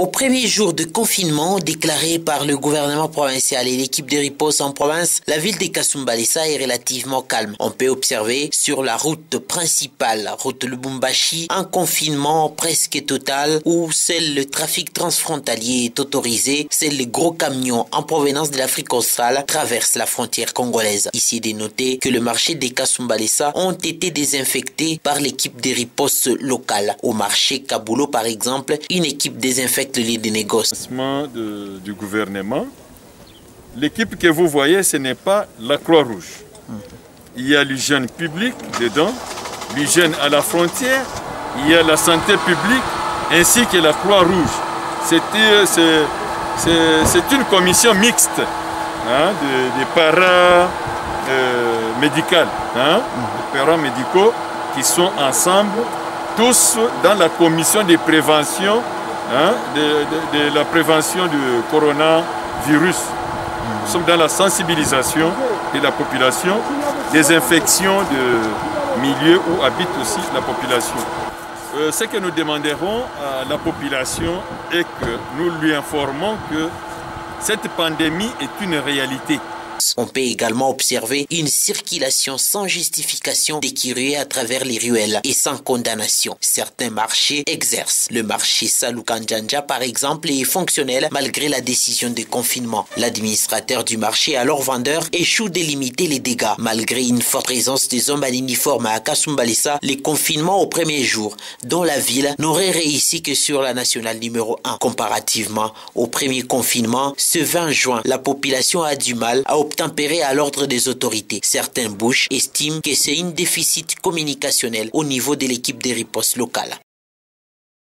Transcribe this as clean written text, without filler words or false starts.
Au premier jour de confinement déclaré par le gouvernement provincial et l'équipe de riposte en province, la ville de Kasumbalesa est relativement calme. On peut observer sur la route principale, route Lubumbashi, un confinement presque total où seul le trafic transfrontalier est autorisé. Seuls les gros camions en provenance de l'Afrique australe traversent la frontière congolaise. Ici, de noter que le marché de Kasumbalesa ont été désinfectés par l'équipe de riposte locale. Au marché Kabulo, par exemple, une équipe désinfecte le lieu de négoce. Du gouvernement, l'équipe que vous voyez, ce n'est pas la Croix-Rouge. Il y a l'hygiène publique dedans, l'hygiène à la frontière, il y a la santé publique ainsi que la Croix-Rouge. C'est une commission mixte des paramédicales, des paramédicaux qui sont ensemble, tous dans la commission de prévention de la prévention du coronavirus. Nous sommes dans la sensibilisation de la population, des infections de milieux où habite aussi la population. Ce que nous demanderons à la population est que nous lui informons que cette pandémie est une réalité. On peut également observer une circulation sans justification des curés à travers les ruelles et sans condamnation. Certains marchés exercent. Le marché Salou-Kanjanja, par exemple, est fonctionnel malgré la décision de confinement. L'administrateur du marché, alors vendeur, échoue de limiter les dégâts. Malgré une forte présence des hommes à l'uniforme à Kasumbalesa, les confinements au premier jour, dont la ville n'aurait réussi que sur la nationale numéro 1. Comparativement au premier confinement, ce 20 juin, la population a du mal à obtempérer à l'ordre des autorités. Certains bouches estiment que c'est un déficit communicationnel au niveau de l'équipe de riposte locale.